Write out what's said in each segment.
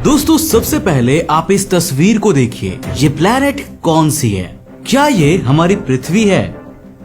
दोस्तों सबसे पहले आप इस तस्वीर को देखिए, ये प्लैनेट कौन सी है? क्या ये हमारी पृथ्वी है?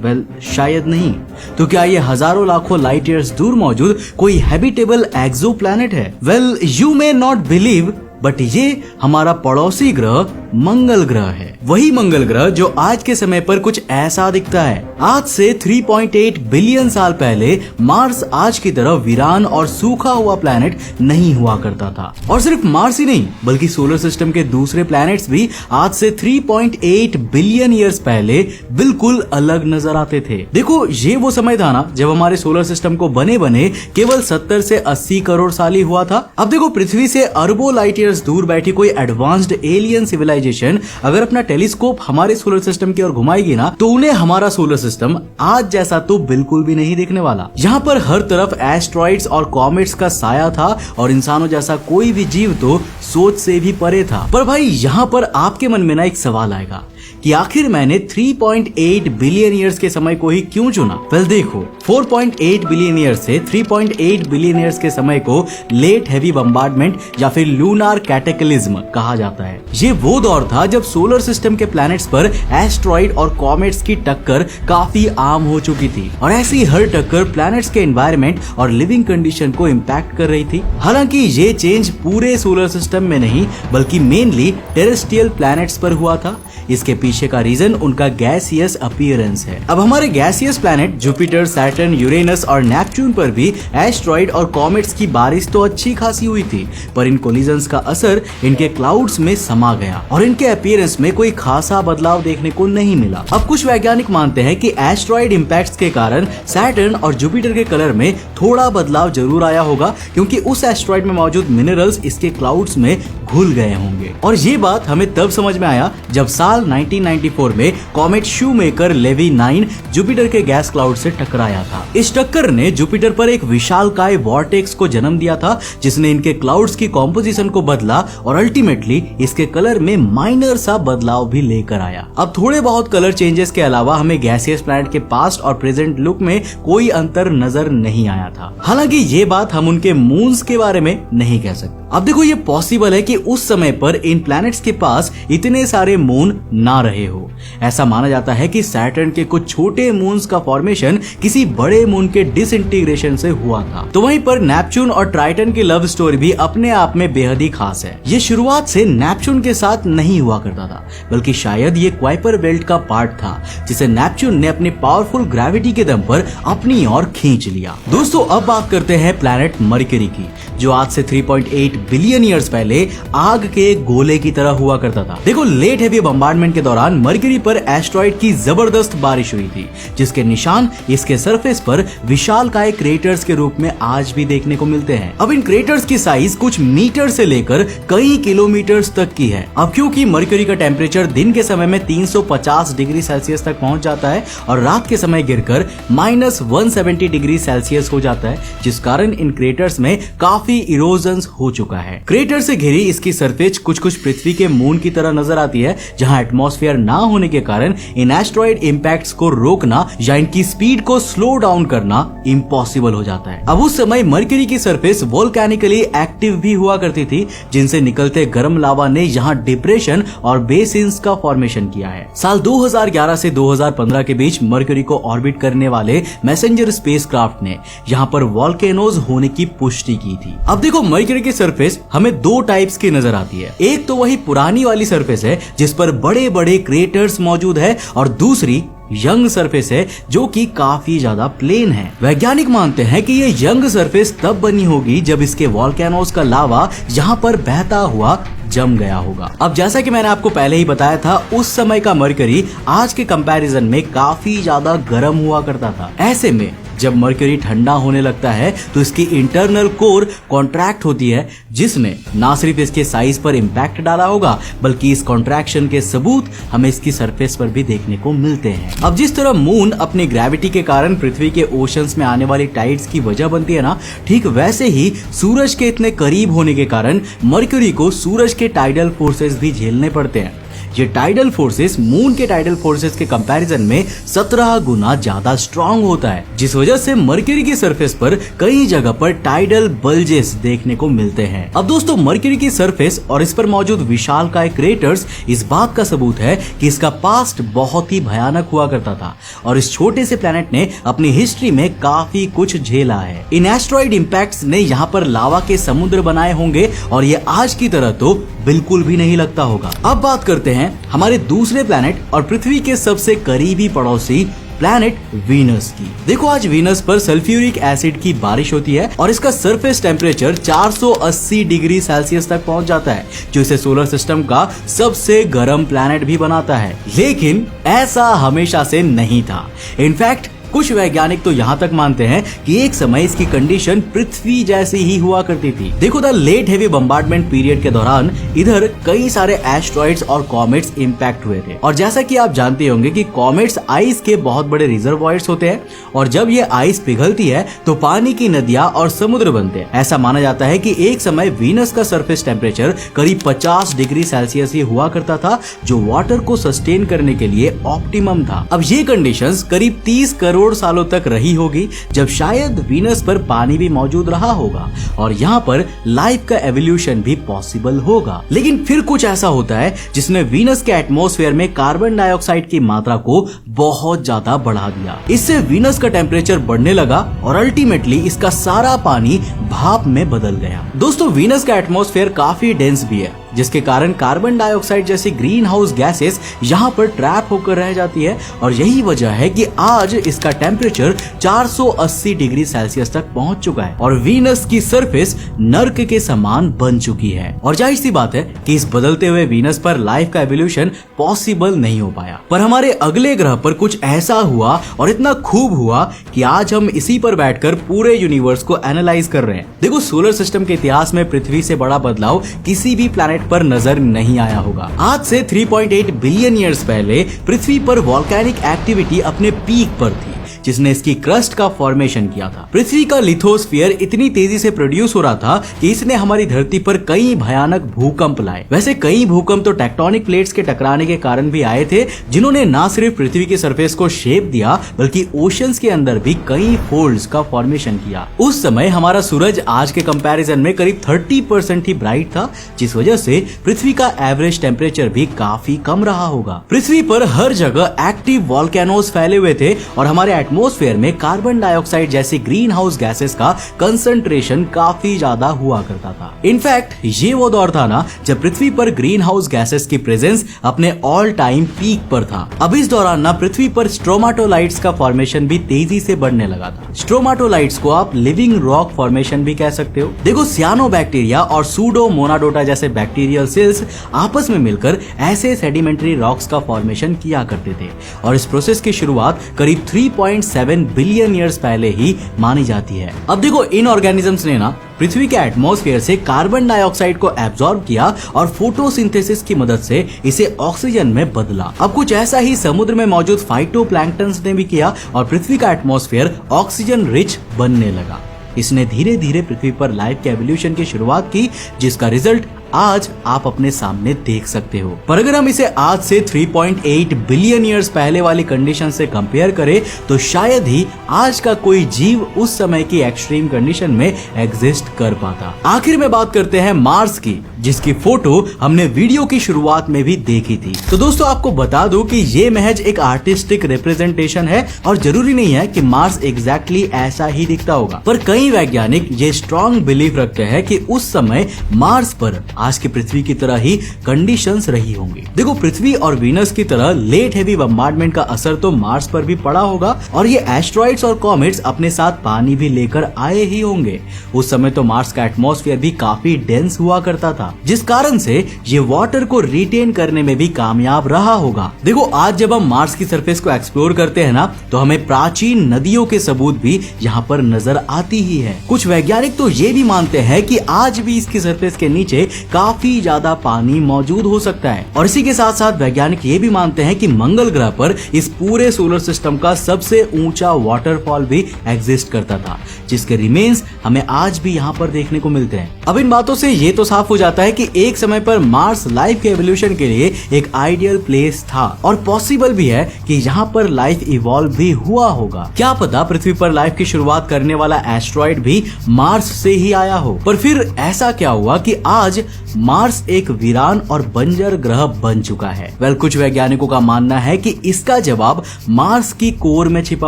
वेल, शायद नहीं। तो क्या ये हजारों लाखों लाइट ईयर्स दूर मौजूद कोई हैबिटेबल एक्सो प्लैनेट है? Well, you may not believe, but ये हमारा पड़ोसी ग्रह मंगल ग्रह है। वही मंगल ग्रह जो आज के समय पर कुछ ऐसा दिखता है। आज से 3.8 बिलियन साल पहले मार्स आज की तरह वीरान और सूखा हुआ प्लैनेट नहीं हुआ करता था। और सिर्फ मार्स ही नहीं, बल्कि सोलर सिस्टम के दूसरे प्लैनेट्स भी आज से 3.8 बिलियन ईयर्स पहले बिल्कुल अलग नजर आते थे। देखो, ये वो समय था ना जब हमारे सोलर सिस्टम को बने केवल 70 से 80 करोड़ साल ही हुआ था। अब देखो, पृथ्वी से अरबों लाइट ईयर्स दूर बैठी कोई एडवांस्ड एलियन सिविलाइजेशन अगर अपना टेलीस्कोप हमारे सोलर सिस्टम की ओर घुमाएगी ना, तो उन्हें हमारा सोलर सिस्टम आज जैसा तो बिल्कुल भी नहीं दिखने वाला। यहाँ पर हर तरफ एस्ट्रॉइड्स और कॉमेट्स का साया था और इंसानों जैसा कोई भी जीव तो सोच से भी परे था। पर भाई, यहाँ पर आपके मन में ना एक सवाल आएगा कि आखिर मैंने 3.8 बिलियन ईयर्स के समय को ही क्यों चुना? वेल देखो, 4.8 बिलियन ईयर्स से 3.8 बिलियन ईयर्स के समय को लेट हेवी बम्बार्डमेंट या फिर लूनार कैटेक्लिज्म कहा जाता है। ये वो दौर था जब सोलर सिस्टम के प्लैनेट्स पर एस्ट्रॉइड और कॉमेट्स की टक्कर काफी आम हो चुकी थी और ऐसी हर टक्कर प्लैनेट्स के एनवायरनमेंट और लिविंग कंडीशन को इम्पैक्ट कर रही थी। हालांकि ये चेंज पूरे सोलर सिस्टम में नहीं, बल्कि मेनली टेरेस्ट्रियल प्लैनेट्स पर हुआ था। इसके पीछे का रीजन उनका गैसियस अपीयरेंस है। अब हमारे gaseous planet Jupiter, Saturn, Uranus और नेपच्यून पर भी एस्ट्रॉइड और कॉमेट्स की बारिश तो अच्छी खासी हुई थी, पर इन कोलिजन्स का असर इनके क्लाउड्स में समा गया और इनके अपीयरेंस में कोई खासा बदलाव देखने को नहीं मिला। अब कुछ वैज्ञानिक मानते हैं कि एस्ट्रॉइड इम्पैक्ट्स के कारण सैटर्न और जुपिटर के कलर में थोड़ा बदलाव जरूर आया होगा, क्योंकि उस एस्ट्रॉइड में मौजूद मिनरल्स इसके क्लाउड्स में घुल गए होंगे। और ये बात हमें तब समझ में आया जब साल 1994 में कॉमेट शूमेकर लेवी 9 जुपिटर के गैस क्लाउड से टकराया था। इस टक्कर ने जुपिटर पर एक विशालकाय वॉर्टेक्स को जन्म दिया था, जिसने इनके क्लाउड्स की कॉम्पोजिशन को बदला और अल्टीमेटली इसके कलर में माइनर सा बदलाव भी लेकर आया। अब थोड़े बहुत कलर चेंजेस के अलावा हमें गैसियस प्लैनेट के पास्ट और प्रेजेंट लुक में कोई अंतर नजर नहीं आया था। हालांकि ये बात हम उनके मून्स के बारे में नहीं कह सकते। अब देखो, ये पॉसिबल है कि उस समय पर इन प्लैनेट्स के पास इतने सारे मून ना रहे हो। ऐसा माना जाता है कि सैटर्न के कुछ छोटे मून्स का फॉर्मेशन किसी बड़े मून के डिसइंटीग्रेशन से हुआ था। तो वहीं पर नेपच्यून और ट्राइटन की लव स्टोरी भी अपने आप में बेहद ही खास है। ये शुरुआत से नेपच्यून के साथ नहीं हुआ करता था, बल्कि शायद ये क्वाइपर बेल्ट का पार्ट था, जिसे नेपच्यून ने अपनी पावरफुल ग्रेविटी के दम पर अपनी ओर खींच लिया। दोस्तों, अब बात करते हैं प्लैनेट मरकरी की, जो आज से 3.8 बिलियन ईयर्स पहले आग के गोले की तरह हुआ करता था। देखो, लेट हेवी बम्बार्डमेंट के दौरान मरकरी पर एस्ट्रॉइड की जबरदस्त बारिश हुई थी, जिसके निशान इसके सरफेस पर विशालकाय क्रेटर्स के रूप में आज भी देखने को मिलते हैं। अब इन क्रेटर्स की साइज कुछ मीटर से लेकर कई किलोमीटर्स तक की है। अब क्योंकि मरकरी का टेम्परेचर दिन के समय में 350 डिग्री सेल्सियस तक पहुंच जाता है और रात के समय गिरकर -170 डिग्री सेल्सियस हो जाता है, जिस कारण इन क्रेटर्स में काफी इरोजन हो चुका है। क्रेटर से घिरी इसकी सरफेस कुछ पृथ्वी के मून की तरह नजर आती है, जहां एटमॉस्फेयर ना होने के कारण इन एस्ट्रॉइड इंपैक्ट्स को रोकना या इनकी स्पीड को स्लो डाउन करना इम्पॉसिबल हो जाता है। अब उस समय मरकरी की सरफेस वोल्केनिकली एक्टिव भी हुआ करती थी, जिनसे निकलते गर्म लावा ने यहाँ डिप्रेशन और बेसिन्स का फॉर्मेशन किया है। साल 2011 से 2015 के बीच मरकरी को ऑर्बिट करने वाले मैसेंजर स्पेसक्राफ्ट ने यहाँ पर वॉल्केनोज होने की पुष्टि की थी। अब देखो, मरकरी की सरफेस हमें दो टाइप्स की नजर आती है। एक तो वही पुरानी वाली सरफेस है जिस पर बड़े बड़े क्रेटर्स मौजूद है, और दूसरी यंग सरफेस है जो कि काफी ज्यादा प्लेन है। वैज्ञानिक मानते हैं कि ये यंग सरफेस तब बनी होगी जब इसके वॉल्केनोज का लावा यहाँ पर बहता हुआ जम गया होगा। अब जैसा कि मैंने आपको पहले ही बताया था, उस समय का मरकरी आज के कंपैरिजन में काफी ज्यादा गर्म हुआ करता था। ऐसे में जब मरकरी ठंडा होने लगता है तो इसकी इंटरनल कोर कॉन्ट्रैक्ट होती है, जिसने ना सिर्फ इसके साइज पर इम्पैक्ट डाला होगा, बल्कि इस कॉन्ट्रैक्शन के सबूत हमें इसकी सरफेस पर भी देखने को मिलते हैं। अब जिस तरह मून अपनी ग्रेविटी के कारण पृथ्वी के ओशंस में आने वाली टाइड्स की वजह बनती है ना, ठीक वैसे ही सूरज के इतने करीब होने के कारण मरकरी को सूरज के टाइडल फोर्सेस भी झेलने पड़ते हैं। ये टाइडल फोर्सेस मून के टाइडल फोर्सेस के कंपैरिजन में 17 गुना ज्यादा स्ट्रांग होता है, जिस वजह से मरकरी की सरफेस पर कई जगह पर टाइडल बल्जेस देखने को मिलते हैं। अब दोस्तों मरकरी की सरफेस और इस पर मौजूद विशालकाय क्रेटर्स इस बात का सबूत है कि इसका पास्ट बहुत ही भयानक हुआ करता था और इस छोटे से प्लेनेट ने अपनी हिस्ट्री में काफी कुछ झेला है। इन एस्ट्रॉइड इंपैक्ट्स ने यहाँ पर लावा के समुद्र बनाए होंगे और ये आज की तरह तो बिल्कुल भी नहीं लगता होगा। अब बात करते हैं हमारे दूसरे प्लेनेट और पृथ्वी के सबसे करीबी पड़ोसी प्लैनेट वीनस की। देखो आज वीनस पर सल्फ्यूरिक एसिड की बारिश होती है और इसका सरफेस टेम्परेचर 480 डिग्री सेल्सियस तक पहुंच जाता है, जो इसे सोलर सिस्टम का सबसे गर्म प्लैनेट भी बनाता है। लेकिन ऐसा हमेशा से नहीं था। इनफैक्ट कुछ वैज्ञानिक तो यहाँ तक मानते हैं कि एक समय इसकी कंडीशन पृथ्वी जैसी ही हुआ करती थी। देखो the late heavy bombardment period के दौरान इधर कई सारे एस्ट्रॉइड्स और कॉमेट्स इंपैक्ट हुए थे और जैसा कि आप जानते होंगे कि कॉमेट्स आइस के बहुत बड़े रिजर्वॉयर्स होते हैं और जब ये आइस पिघलती है तो पानी की नदियां और समुद्र बनते हैं। ऐसा माना जाता है कि एक समय वीनस का सरफेस टेम्परेचर करीब 50 डिग्री सेल्सियस ही हुआ करता था, जो वाटर को सस्टेन करने के लिए ऑप्टिमम था। अब ये कंडीशंस करीब 30 करोड़ सालों तक रही होगी, जब शायद वीनस पर पानी भी मौजूद रहा होगा और यहाँ पर लाइफ का एवोल्यूशन भी पॉसिबल होगा। लेकिन फिर कुछ ऐसा होता है जिसने वीनस के एटमॉस्फेयर में कार्बन डाइऑक्साइड की मात्रा को बहुत ज्यादा बढ़ा दिया। इससे वीनस का टेम्परेचर बढ़ने लगा और अल्टीमेटली इसका सारा पानी भाप में बदल गया। दोस्तों वीनस का एटमॉस्फेयर काफी डेंस भी है, जिसके कारण कार्बन डाइऑक्साइड जैसी ग्रीन हाउस गैसेस यहाँ पर ट्रैप होकर रह जाती है और यही वजह है कि आज इसका टेम्परेचर 480 डिग्री सेल्सियस तक पहुंच चुका है और वीनस की सरफेस नर्क के समान बन चुकी है। और जाहिर सी बात है कि इस बदलते हुए वीनस पर लाइफ का एवोल्यूशन पॉसिबल नहीं हो पाया, पर हमारे अगले ग्रह पर कुछ ऐसा हुआ और इतना खूब हुआ कि आज हम इसी पर बैठकर पूरे यूनिवर्स को एनालाइज कर रहे हैं। देखो सोलर सिस्टम के इतिहास में पृथ्वी से बड़ा बदलाव किसी भी प्लैनेट पर नजर नहीं आया होगा। आज से 3.8 बिलियन ईयर्स पहले पृथ्वी पर वॉल्केनिक एक्टिविटी अपने पीक पर थी, जिसने इसकी क्रस्ट का फॉर्मेशन किया था। पृथ्वी का लिथोस्फीयर इतनी तेजी से प्रोड्यूस हो रहा था कि इसने हमारी धरती पर कई भयानक भूकंप लाए। वैसे कई भूकंप तो टेक्टोनिक प्लेट्स के टकराने के कारण भी आए थे, जिन्होंने न सिर्फ पृथ्वी की सरफेस को शेप दिया बल्कि ओशंस के अंदर भी कई फोल्ड्स का फॉर्मेशन किया। उस समय हमारा सूरज आज के कंपैरिजन में करीब 30% ही ब्राइट था, जिस वजह से पृथ्वी का एवरेज टेम्परेचर भी काफी कम रहा होगा। पृथ्वी पर हर जगह एक्टिव वॉल्केनोज फैले हुए थे और हमारे एटमॉस्फेयर में कार्बन डाइऑक्साइड जैसी ग्रीन हाउस गैसेस का कंसंट्रेशन काफी ज्यादा हुआ करता था। इनफैक्ट ये वो दौर था ना जब पृथ्वी पर ग्रीन हाउस गैसेस की प्रेजेंस अपने ऑल टाइम पीक पर था। अब इस दौरान ना पृथ्वी पर स्ट्रोमाटोलाइट्स का फॉर्मेशन भी तेजी से बढ़ने लगा था। स्ट्रोमाटोलाइट्स को आप लिविंग रॉक फॉर्मेशन भी कह सकते हो। देखो सियानोबैक्टीरिया और सूडोमोनाडोटा जैसे बैक्टीरियल सेल्स आपस में मिलकर ऐसे सेडिमेंट्री रॉक्स का फॉर्मेशन किया करते थे और इस प्रोसेस की शुरुआत करीब 3.7 बिलियन ईयर्स पहले ही मानी जाती है। अब देखो इन ऑर्गेनिजम्स ने ना पृथ्वी के एटमॉस्फेयर से कार्बन डाइऑक्साइड को एब्जॉर्ब किया और फोटोसिंथेसिस की मदद से इसे ऑक्सीजन में बदला। अब कुछ ऐसा ही समुद्र में मौजूद फाइटोप्लैंक्टन्स ने भी किया और पृथ्वी का एटमॉस्फेयर ऑक्सीजन रिच बनने लगा। इसने धीरे धीरे पृथ्वी पर लाइफ के एवोल्यूशन की शुरुआत की, जिसका रिजल्ट आज आप अपने सामने देख सकते हो। पर अगर हम इसे आज से 3.8 बिलियन ईयर्स पहले वाली कंडीशन से कंपेयर करें तो शायद ही आज का कोई जीव उस समय की एक्सट्रीम कंडीशन में एग्जिस्ट कर पाता। आखिर में बात करते हैं मार्स की, जिसकी फोटो हमने वीडियो की शुरुआत में भी देखी थी। तो दोस्तों आपको बता दूं कि ये महज एक आर्टिस्टिक रिप्रेजेंटेशन है और जरूरी नहीं है कि मार्स एग्जैक्टली ऐसा ही दिखता होगा, पर कई वैज्ञानिक ये स्ट्रॉन्ग बिलीव रखते हैं कि उस समय मार्स पर आज की पृथ्वी की तरह ही कंडीशंस रही होंगी। देखो पृथ्वी और वीनस की तरह लेट हेवी बम्बार्डमेंट का असर तो मार्स पर भी पड़ा होगा और ये एस्ट्रॉइड्स और कॉमेट्स अपने साथ पानी भी लेकर आए ही होंगे। उस समय तो मार्स का एटमॉस्फेयर भी काफी डेंस हुआ करता था, जिस कारण से ये वाटर को रिटेन करने में भी कामयाब रहा होगा। देखो आज जब हम मार्स की सरफेस को एक्सप्लोर करते हैं ना, तो हमें प्राचीन नदियों के सबूत भी यहाँ पर नजर आती ही है। कुछ वैज्ञानिक तो ये भी मानते हैं कि आज भी इसकी सरफेस के नीचे काफी ज्यादा पानी मौजूद हो सकता है। और इसी के साथ साथ वैज्ञानिक ये भी मानते हैं कि मंगल ग्रह पर इस पूरे सोलर सिस्टम का सबसे ऊंचा वाटरफॉल भी एग्जिस्ट करता था, जिसके रिमेन्स हमें आज भी यहाँ पर देखने को मिलते हैं। अब इन बातों से ये तो साफ हो जाता है कि एक समय पर मार्स लाइफ के एवोल्यूशन के लिए एक आइडियल प्लेस था और पॉसिबल भी है कि यहाँ पर लाइफ इवॉल्व भी हुआ होगा। क्या पता पृथ्वी पर लाइफ की शुरुआत करने वाला एस्ट्रॉइड भी मार्स से ही आया हो। पर फिर ऐसा क्या हुआ कि आज मार्स एक वीरान और बंजर ग्रह बन चुका है? कुछ वैज्ञानिकों का मानना है कि इसका जवाब मार्स की कोर में छिपा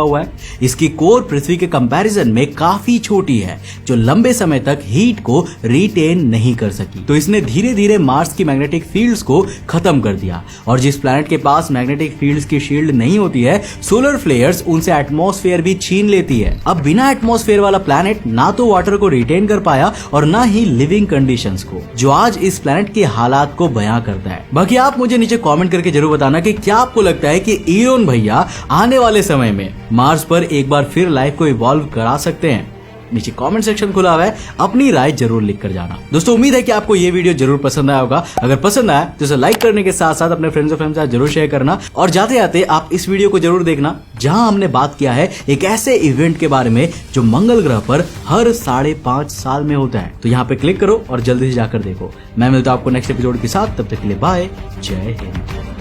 हुआ है। इसकी कोर पृथ्वी के कंपैरिजन में काफी छोटी है, जो लंबे समय तक हीट को रिटेन नहीं कर सकी। तो इसने धीरे धीरे मार्स की मैग्नेटिक फील्ड्स को खत्म कर दिया। और जिस प्लैनेट के पास मैग्नेटिक फील्ड्स की शील्ड नहीं होती है, सोलर फ्लेयर्स उनसे एटमॉस्फेयर भी छीन लेती है। अब बिना एटमॉस्फेयर वाला प्लैनेट ना तो वाटर को रिटेन कर पाया और ना ही लिविंग कंडीशंस को, जो आज इस प्लैनेट के हालात को बयां करता है। बाकी आप मुझे नीचे कमेंट करके जरूर बताना कि क्या आपको लगता है कि इलोन भैया आने वाले समय में मार्स पर एक बार फिर लाइफ को इवॉल्व करा सकते हैं? नीचे कमेंट सेक्शन खुला हुआ है, अपनी राय जरूर लिख कर जाना। दोस्तों उम्मीद है कि आपको ये वीडियो जरूर पसंद आया होगा। अगर पसंद आया तो इसे लाइक करने के साथ साथ अपने फ्रेंड्स के साथ जरूर शेयर करना। और जाते जाते आप इस वीडियो को जरूर देखना, जहां हमने बात किया है एक ऐसे इवेंट के बारे में जो मंगल ग्रह पर हर 5.5 साल में होता है। तो यहाँ पे क्लिक करो और जल्दी से जाकर देखो। मैं मिलता हूं आपको नेक्स्ट एपिसोड के साथ, तब तक के लिए बाय, जय हिंद।